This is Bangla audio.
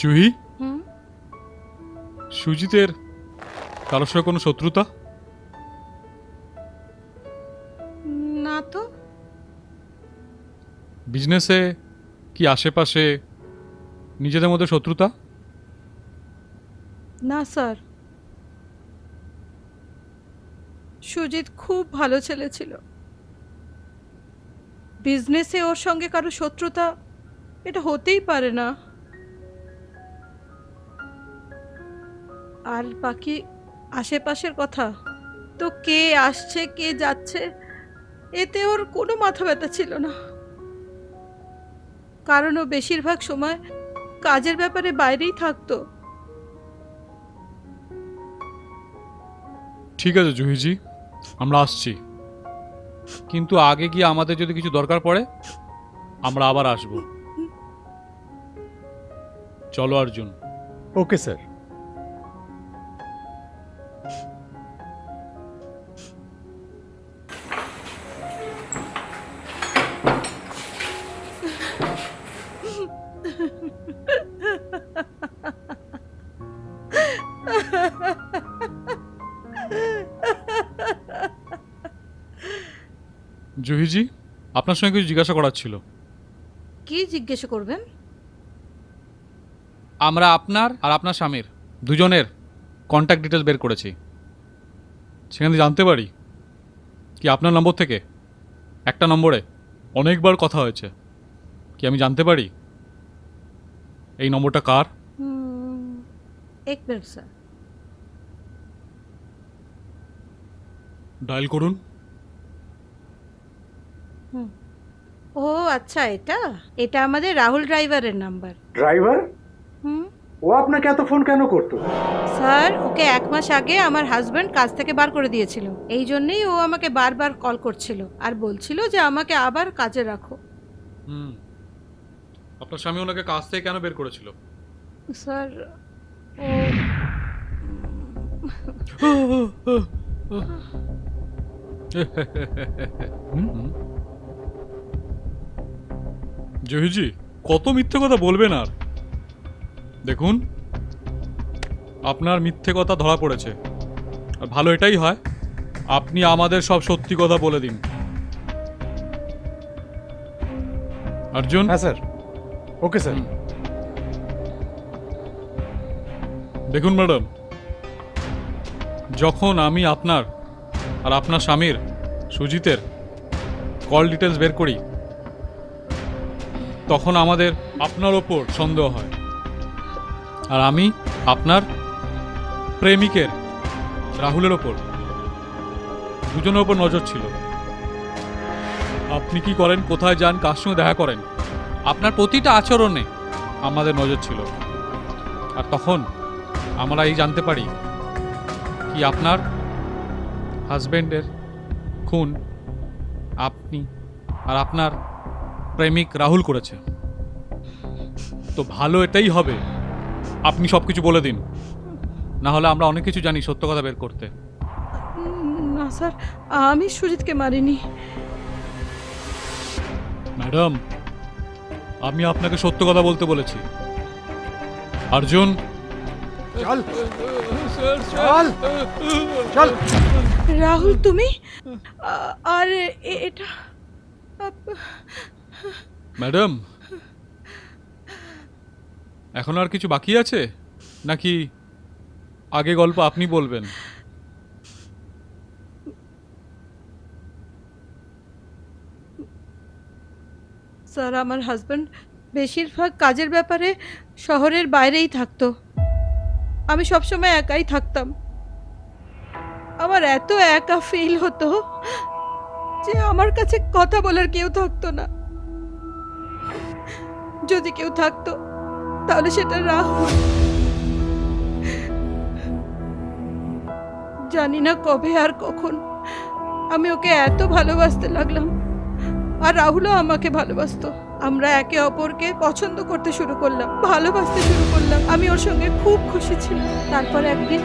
জুহি, সুজিতের কারোর সঙ্গে কোনো শত্রুতা? না তো। বিজনেসে কি আশেপাশে নিজেদের মধ্যে শত্রুতা? না স্যার, সুজিত খুব ভালো ছেলে ছিল। বিজনেসে ওর সঙ্গে কারো শত্রুতা এটা হতেই পারে না। আর বাকি আশেপাশের কথা তো, কে আসছে কে যাচ্ছে এতে ওর কোনো মাথা ব্যথা ছিল না, কারণ ও বেশিরভাগ সময় কাজের ব্যাপারে বাইরেই থাকতো। ঠিক আছে জুহিজি, আমরা আসছি, কিন্তু আগে গিয়ে আমাদের যদি কিছু দরকার পড়ে আমরা আবার আসব। চলো অর্জুন। Okay sir. জুহিজি, আপনার সঙ্গে কিছু জিজ্ঞাসা করার ছিল। কি জিজ্ঞেস করবেন? আমরা আপনার আর আপনার স্বামীর দুজনের কন্ট্যাক্ট ডিটেলস বের করেছি। সেখানে জানতে পারি কি আপনার নম্বর থেকে একটা নম্বরে অনেকবার কথা হয়েছে। কি আমি জানতে পারি এই নম্বরটা কার? এক মিনিট স্যার। ডায়াল করুন। ও আচ্ছা, এটা এটা আমাদের রাহুল ড্রাইভারের নাম্বার। ড্রাইভার? হুম ও আপনাকে এত ফোন কেন করতো? স্যার, ওকে 1 মাস আগে আমার হাজব্যান্ড কাজ থেকে বার করে দিয়েছিল, এই জন্যই ও আমাকে বারবার কল করছিল আর বলছিল যে আমাকে আবার কাজে রাখো। আপনার স্বামী ওনাকে কাজ থেকে কেন বের করেছিল? স্যার, ও জহিজি, কত মিথ্যে কথা বলবেন আর? দেখুন, আপনার মিথ্যে কথা ধরা পড়েছে, আর ভালো এটাই হয় আপনি আমাদের সব সত্যি কথা বলে দিন। অর্জুন। হ্যাঁ স্যার। Okay sir. দেখুন ম্যাডাম, যখন আমি আপনার আর আপনার স্বামীর সুজিতের কল ডিটেলস বের করি তখন আমাদের আপনার ওপর সন্দেহ হয়, আর আমি আপনার প্রেমিকের রাহুলের ওপর, দুজনের ওপর নজর ছিল। আপনি কি করেন, কোথায় যান, কার সঙ্গে দেখা করেন, আপনার প্রতিটা আচরণে আমাদের নজর ছিল। আর তখন আমরা এই জানতে পারি কি আপনার হাজব্যান্ডের খুন আপনি আর আপনার প্রেমিক রাহুল করেছে। তো ভালো এটাই হবে আপনি সব কিছু বলে দিন, না হলে আমরা অনেক কিছু জানি সত্য কথা বের করতে। না স্যার, আমি সুজিতকে মারিনি। ম্যাডাম, আমি আপনাকে সত্য কথা বলতে বলেছি। অর্জুন, চল চল চল। রাহুল, তুমি আর এটা? ম্যাডাম, এখন আর কিছু বাকি আছে নাকি আগে গল্প আপনি বলবেন? স্যার, আমার হাজব্যান্ড বেশিরভাগ কাজের ব্যাপারে শহরের বাইরেই থাকতো, আমি সবসময় একাই থাকতাম। আমার এত একা ফিল হতো যে আমার কাছে কথা বলার কেউ থাকতো না। যদি কেউ থাকতো তাহলে সেটা রাহুল। জানি না কবে আর কখন আমি ওকে এত ভালোবাসতে লাগলাম, আর রাহুলও আমাকে ভালোবাসতো। আমরা একে অপরকে পছন্দ করতে শুরু করলাম, ভালোবাসতে শুরু করলাম। আমি ওর সঙ্গে খুব খুশি ছিলাম। তারপর একদিন